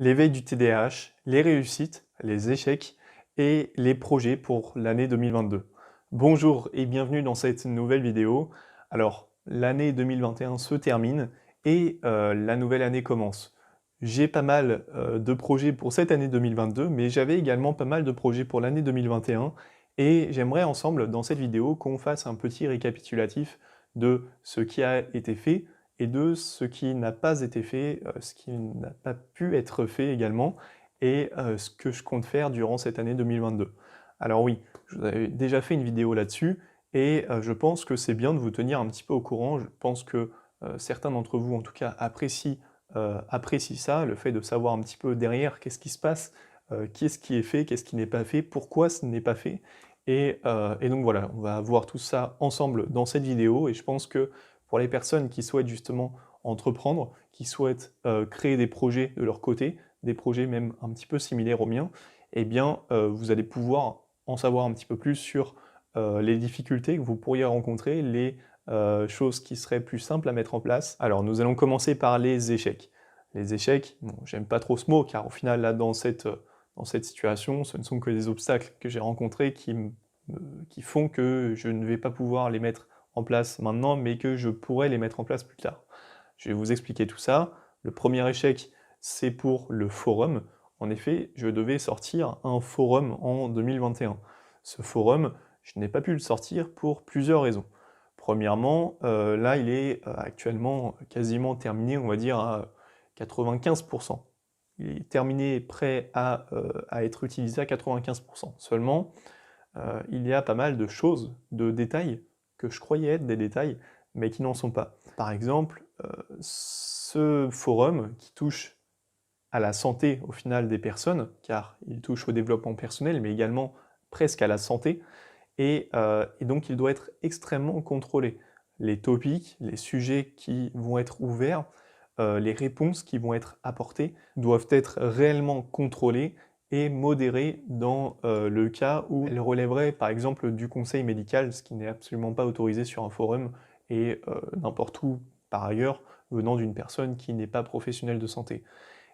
l'éveil du TDAH, les réussites, les échecs et les projets pour l'année 2022. Bonjour et bienvenue dans cette nouvelle vidéo. Alors, l'année 2021 se termine et la nouvelle année commence. J'ai pas mal de projets pour cette année 2022, mais j'avais également pas mal de projets pour l'année 2021 et j'aimerais ensemble, dans cette vidéo, qu'on fasse un petit récapitulatif de ce qui a été fait, et de ce qui n'a pas été fait, ce qui n'a pas pu être fait également et ce que je compte faire durant cette année 2022. Alors oui, je vous avais déjà fait une vidéo là-dessus et je pense que c'est bien de vous tenir un petit peu au courant. Je pense que, certains d'entre vous en tout cas apprécient ça, le fait de savoir un petit peu derrière qu'est-ce qui se passe, qu'est-ce qui est fait, qu'est-ce qui n'est pas fait, pourquoi ce n'est pas fait et donc voilà, on va voir tout ça ensemble dans cette vidéo et je pense que pour les personnes qui souhaitent justement entreprendre, qui souhaitent, créer des projets de leur côté, des projets même un petit peu similaires aux miens, eh bien, vous allez pouvoir en savoir un petit peu plus sur, les difficultés que vous pourriez rencontrer, les, choses qui seraient plus simples à mettre en place. Alors nous allons commencer par les échecs. Les échecs, bon, j'aime pas trop ce mot car au final là dans cette situation, ce ne sont que des obstacles que j'ai rencontrés qui font que je ne vais pas pouvoir les mettre en place maintenant, mais que je pourrais les mettre en place plus tard. Je vais vous expliquer tout ça. Le premier échec, c'est pour le forum. En effet, je devais sortir un forum en 2021. Ce forum, je n'ai pas pu le sortir pour plusieurs raisons. Premièrement, là, il est actuellement quasiment terminé, on va dire à 95%. Il est terminé, prêt à être utilisé à 95%. Seulement, il y a pas mal de choses, de détails, que je croyais être des détails, mais qui n'en sont pas. Par exemple, ce forum qui touche à la santé au final des personnes, car il touche au développement personnel, mais également presque à la santé, et donc il doit être extrêmement contrôlé. Les topics, les sujets qui vont être ouverts, les réponses qui vont être apportées doivent être réellement contrôlées et modérées dans le cas où elles relèveraient par exemple du conseil médical, ce qui n'est absolument pas autorisé sur un forum et n'importe où par ailleurs venant d'une personne qui n'est pas professionnelle de santé.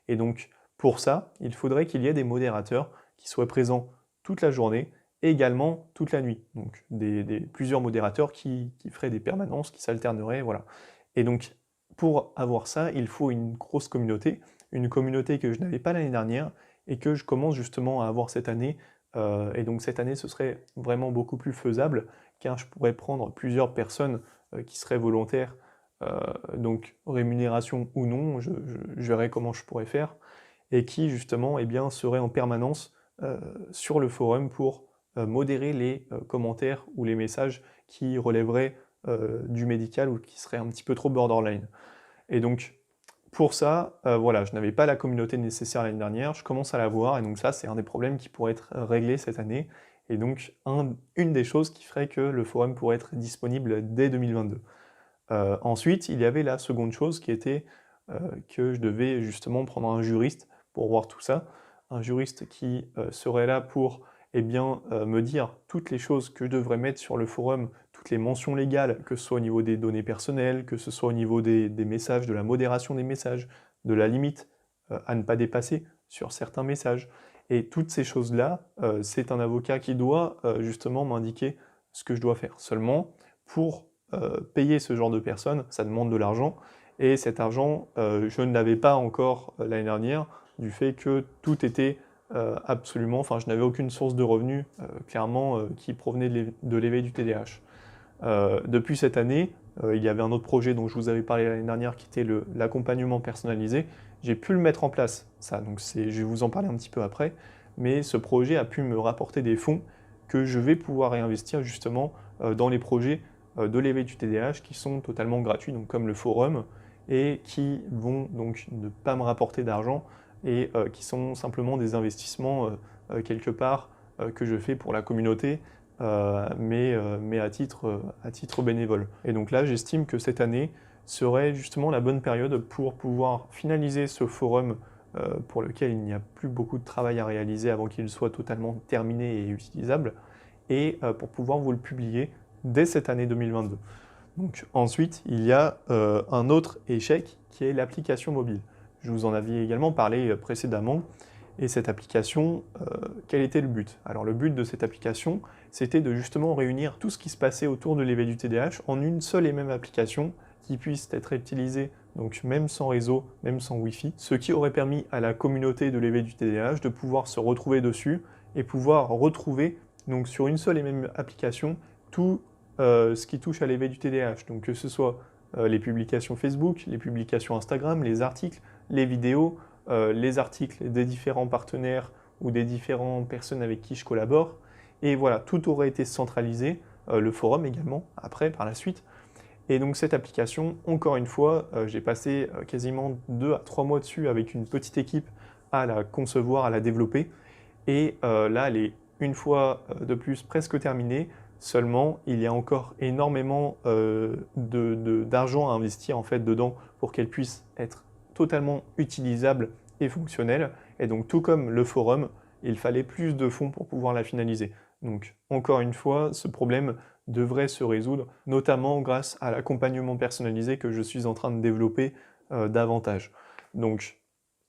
Et donc pour ça, il faudrait qu'il y ait des modérateurs qui soient présents toute la journée et également toute la nuit. Donc plusieurs modérateurs qui feraient des permanences, qui s'alterneraient, voilà. Et donc pour avoir ça, il faut une grosse communauté, une communauté que je n'avais pas l'année dernière et que je commence justement à avoir cette année. Et donc cette année, ce serait vraiment beaucoup plus faisable, car je pourrais prendre plusieurs personnes qui seraient volontaires, donc rémunération ou non, je verrai comment je pourrais faire, et qui justement eh bien, seraient en permanence sur le forum pour modérer les commentaires ou les messages qui relèveraient du médical ou qui seraient un petit peu trop borderline. Et donc, pour ça, voilà, je n'avais pas la communauté nécessaire l'année dernière, je commence à l'avoir, et donc ça, c'est un des problèmes qui pourrait être réglé cette année, et donc une des choses qui ferait que le forum pourrait être disponible dès 2022. Ensuite, il y avait la seconde chose qui était que je devais justement prendre un juriste pour voir tout ça, un juriste qui serait là pour eh bien, me dire toutes les choses que je devrais mettre sur le forum, toutes les mentions légales, que ce soit au niveau des données personnelles, que ce soit au niveau des messages, de la modération des messages, de la limite à ne pas dépasser sur certains messages. Et toutes ces choses-là, c'est un avocat qui doit justement m'indiquer ce que je dois faire. Seulement, pour payer ce genre de personnes, ça demande de l'argent, et cet argent, je ne l'avais pas encore l'année dernière, du fait que tout était absolument, enfin je n'avais aucune source de revenus clairement qui provenait de l'éveil du TDAH. Depuis cette année, il y avait un autre projet dont je vous avais parlé l'année dernière qui était l'accompagnement personnalisé. J'ai pu le mettre en place, ça, donc je vais vous en parler un petit peu après, mais ce projet a pu me rapporter des fonds que je vais pouvoir réinvestir justement dans les projets de l'éveil du TDAH qui sont totalement gratuits, donc comme le forum, et qui vont donc ne pas me rapporter d'argent et qui sont simplement des investissements quelque part que je fais pour la communauté, mais à titre bénévole. Et donc là, j'estime que cette année serait justement la bonne période pour pouvoir finaliser ce forum pour lequel il n'y a plus beaucoup de travail à réaliser avant qu'il soit totalement terminé et utilisable, et pour pouvoir vous le publier dès cette année 2022. Donc ensuite, il y a un autre échec qui est l'application mobile. Je vous en avais également parlé précédemment. Et cette application, quel était le but? Alors le but de cette application, c'était de justement réunir tout ce qui se passait autour de l'éveil du TDAH en une seule et même application qui puisse être utilisée, donc même sans réseau, même sans Wi-Fi, ce qui aurait permis à la communauté de l'éveil du TDAH de pouvoir se retrouver dessus et pouvoir retrouver donc sur une seule et même application tout ce qui touche à l'éveil du TDAH. Donc que ce soit les publications Facebook, les publications Instagram, les articles, les vidéos, les articles des différents partenaires ou des différentes personnes avec qui je collabore. Et voilà, tout aurait été centralisé, le forum également, après, par la suite. Et donc cette application, encore une fois, j'ai passé quasiment 2 à 3 mois dessus avec une petite équipe à la concevoir, à la développer. Et là, elle est une fois de plus presque terminée. Seulement, il y a encore énormément d'argent à investir en fait dedans pour qu'elle puisse être totalement utilisable et fonctionnelle. Et donc, tout comme le forum, il fallait plus de fonds pour pouvoir la finaliser. Donc, encore une fois, ce problème devrait se résoudre, notamment grâce à l'accompagnement personnalisé que je suis en train de développer davantage. Donc,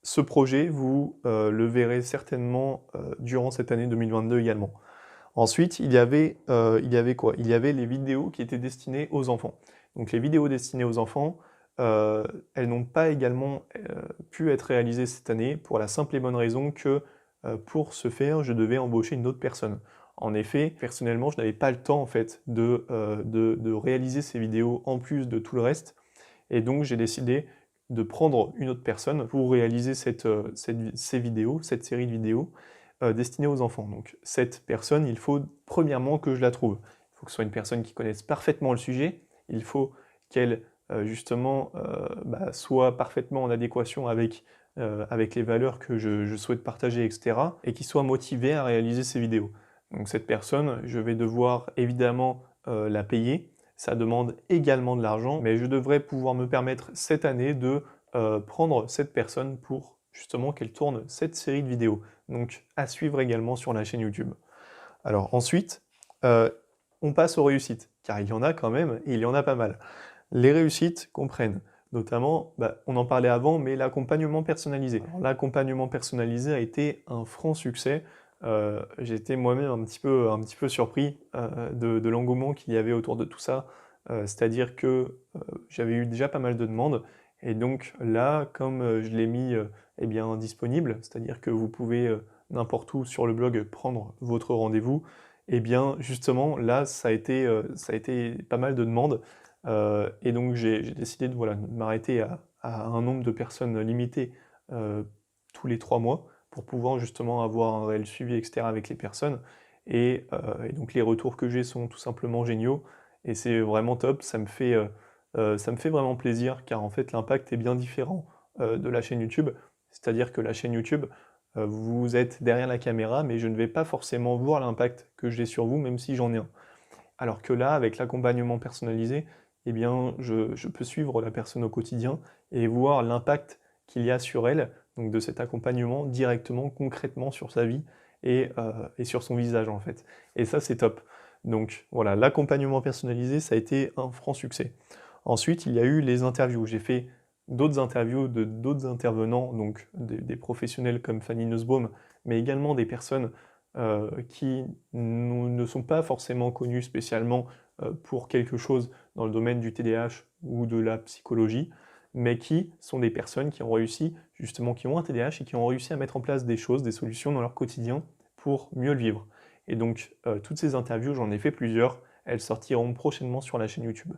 ce projet, vous le verrez certainement durant cette année 2022 également. Ensuite, il y avait quoi? Il y avait les vidéos qui étaient destinées aux enfants. Donc les vidéos destinées aux enfants, elles n'ont pas également pu être réalisées cette année pour la simple et bonne raison que pour ce faire, je devais embaucher une autre personne. En effet, personnellement, je n'avais pas le temps en fait de réaliser ces vidéos en plus de tout le reste. Et donc j'ai décidé de prendre une autre personne pour réaliser ces vidéos, cette série de vidéos destinées aux enfants. Donc cette personne, il faut premièrement que je la trouve. Il faut que ce soit une personne qui connaisse parfaitement le sujet, il faut qu'elle justement soit parfaitement en adéquation avec les valeurs que je souhaite partager, etc. et qui soit motivée à réaliser ces vidéos. Donc cette personne, je vais devoir évidemment la payer. Ça demande également de l'argent, mais je devrais pouvoir me permettre cette année de prendre cette personne pour justement qu'elle tourne cette série de vidéos. Donc à suivre également sur la chaîne YouTube. Alors ensuite, on passe aux réussites, car il y en a quand même, et il y en a pas mal. Les réussites comprennent notamment, on en parlait avant, mais l'accompagnement personnalisé. L'accompagnement personnalisé a été un franc succès. J'ai été moi-même un petit peu surpris de l'engouement qu'il y avait autour de tout ça. C'est-à-dire que j'avais eu déjà pas mal de demandes, et donc là, comme je l'ai mis eh bien, disponible, c'est-à-dire que vous pouvez n'importe où sur le blog prendre votre rendez-vous, et bien justement là, ça a été pas mal de demandes. Et donc j'ai décidé de, voilà, de m'arrêter à un nombre de personnes limité tous les 3 mois pour pouvoir justement avoir un réel suivi, etc. avec les personnes. Et donc les retours que j'ai sont tout simplement géniaux et c'est vraiment top. Ça me fait vraiment plaisir car en fait l'impact est bien différent de la chaîne YouTube. C'est-à-dire que la chaîne YouTube, vous êtes derrière la caméra, mais je ne vais pas forcément voir l'impact que j'ai sur vous, même si j'en ai un. Alors que là, avec l'accompagnement personnalisé, eh bien, je peux suivre la personne au quotidien et voir l'impact qu'il y a sur elle, donc de cet accompagnement directement, concrètement sur sa vie et sur son visage en fait. Et ça, c'est top. Donc voilà, l'accompagnement personnalisé, ça a été un franc succès. Ensuite, il y a eu les interviews. J'ai fait d'autres interviews de d'autres intervenants, donc des professionnels comme Fanny Nussbaum, mais également des personnes qui ne sont pas forcément connus spécialement pour quelque chose dans le domaine du TDAH ou de la psychologie, mais qui sont des personnes qui ont réussi, justement, qui ont un TDAH et qui ont réussi à mettre en place des choses, des solutions dans leur quotidien pour mieux le vivre. Et donc, toutes ces interviews, j'en ai fait plusieurs, elles sortiront prochainement sur la chaîne YouTube.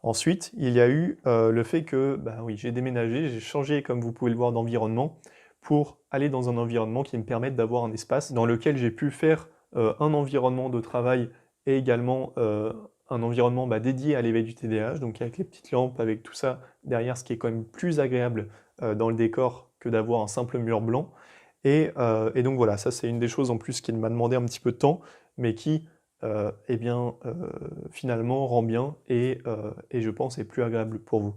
Ensuite, il y a eu le fait que, oui, j'ai déménagé, j'ai changé, comme vous pouvez le voir, d'environnement, pour aller dans un environnement qui me permette d'avoir un espace dans lequel j'ai pu faire un environnement de travail et également un environnement dédié à l'éveil du TDAH, donc avec les petites lampes, avec tout ça derrière, ce qui est quand même plus agréable dans le décor que d'avoir un simple mur blanc. Et donc voilà, ça c'est une des choses en plus qui m'a demandé un petit peu de temps, mais qui eh bien, finalement rend bien et je pense est plus agréable pour vous.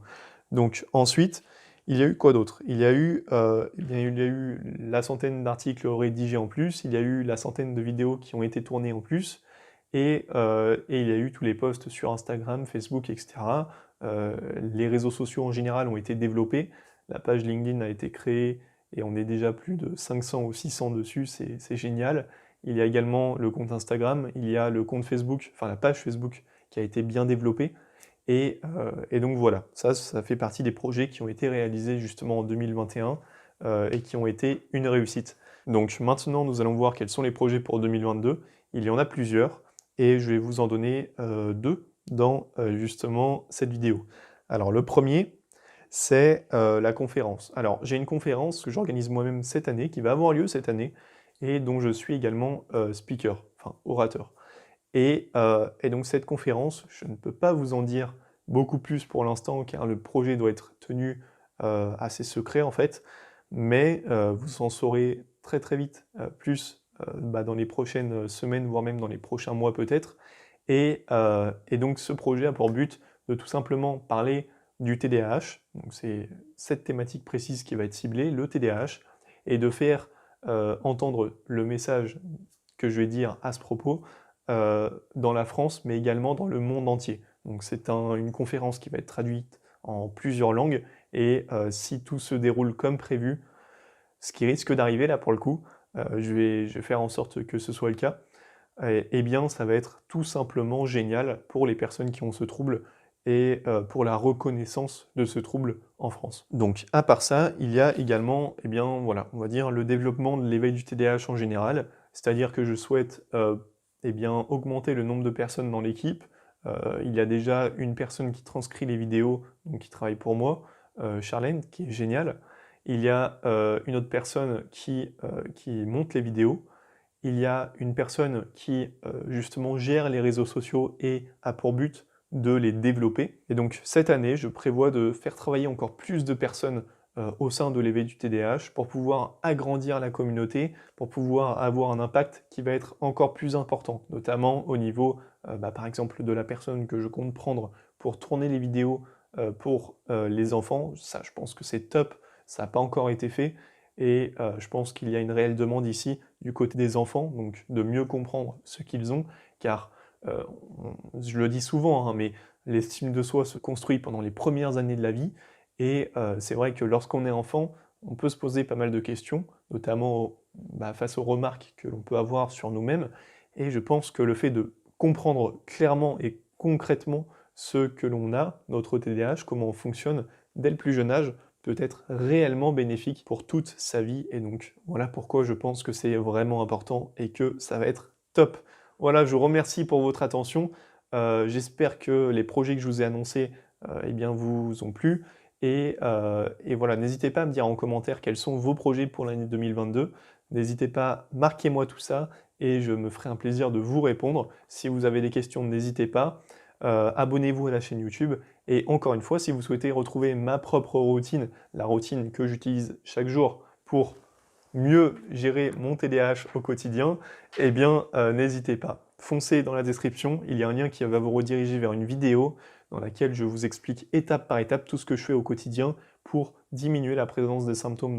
Donc ensuite, il y a eu quoi d'autre? Il y a eu, eh bien, il y a eu la centaine d'articles rédigés en plus, il y a eu la centaine de vidéos qui ont été tournées en plus, et il y a eu tous les posts sur Instagram, Facebook, etc. Les réseaux sociaux en général ont été développés. La page LinkedIn a été créée et on est déjà plus de 500 ou 600 dessus, c'est génial. Il y a également le compte Instagram, il y a le compte Facebook, enfin la page Facebook qui a été bien développée. Et donc voilà, ça fait partie des projets qui ont été réalisés justement en 2021 et qui ont été une réussite. Donc maintenant, nous allons voir quels sont les projets pour 2022. Il y en a plusieurs et je vais vous en donner 2 dans justement cette vidéo. Alors le premier, c'est la conférence. Alors j'ai une conférence que j'organise moi-même cette année, qui va avoir lieu cette année, et dont je suis également speaker, enfin orateur. Et donc cette conférence, je ne peux pas vous en dire beaucoup plus pour l'instant, car le projet doit être tenu assez secret en fait, mais vous en saurez très très vite plus dans les prochaines semaines, voire même dans les prochains mois peut-être. Et donc ce projet a pour but de tout simplement parler du TDAH, donc c'est cette thématique précise qui va être ciblée, le TDAH, et de faire entendre le message que je vais dire à ce propos dans la France, mais également dans le monde entier. Donc c'est une conférence qui va être traduite en plusieurs langues, et si tout se déroule comme prévu, ce qui risque d'arriver là pour le coup, je vais faire en sorte que ce soit le cas, eh bien ça va être tout simplement génial pour les personnes qui ont ce trouble et pour la reconnaissance de ce trouble en France. Donc à part ça, il y a également, eh bien voilà, on va dire le développement de l'éveil du TDAH en général, c'est-à-dire que je souhaite eh bien, augmenter le nombre de personnes dans l'équipe. Il y a déjà une personne qui transcrit les vidéos, donc qui travaille pour moi, Charlène, qui est géniale. Il y a une autre personne qui monte les vidéos. Il y a une personne qui justement gère les réseaux sociaux et a pour but de les développer. Et donc cette année, je prévois de faire travailler encore plus de personnes au sein de l'éveil du TDAH pour pouvoir agrandir la communauté, pour pouvoir avoir un impact qui va être encore plus important, notamment au niveau, par exemple, de la personne que je compte prendre pour tourner les vidéos pour les enfants. Ça, je pense que c'est top, ça n'a pas encore été fait, et je pense qu'il y a une réelle demande ici du côté des enfants, donc de mieux comprendre ce qu'ils ont, car je le dis souvent, hein, mais l'estime de soi se construit pendant les premières années de la vie, et c'est vrai que lorsqu'on est enfant, on peut se poser pas mal de questions, notamment face aux remarques que l'on peut avoir sur nous-mêmes, et je pense que le fait de comprendre clairement et concrètement ce que l'on a, notre TDAH, comment on fonctionne dès le plus jeune âge, peut être réellement bénéfique pour toute sa vie, et donc voilà pourquoi je pense que c'est vraiment important et que ça va être top. Voilà, je vous remercie pour votre attention, j'espère que les projets que je vous ai annoncés eh bien, vous ont plu, et voilà, n'hésitez pas à me dire en commentaire quels sont vos projets pour l'année 2022, n'hésitez pas, marquez-moi tout ça, et je me ferai un plaisir de vous répondre. Si vous avez des questions, n'hésitez pas. Abonnez-vous à la chaîne YouTube, et encore une fois, si vous souhaitez retrouver ma propre routine, la routine que j'utilise chaque jour pour mieux gérer mon TDAH au quotidien, eh bien n'hésitez pas. Foncez dans la description, il y a un lien qui va vous rediriger vers une vidéo dans laquelle je vous explique étape par étape tout ce que je fais au quotidien pour diminuer la présence des symptômes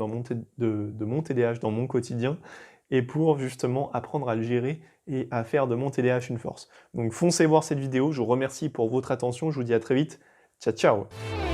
de mon TDAH dans mon quotidien, et pour justement apprendre à le gérer et à faire de mon TDAH une force. Donc foncez voir cette vidéo, je vous remercie pour votre attention, je vous dis à très vite, ciao ciao!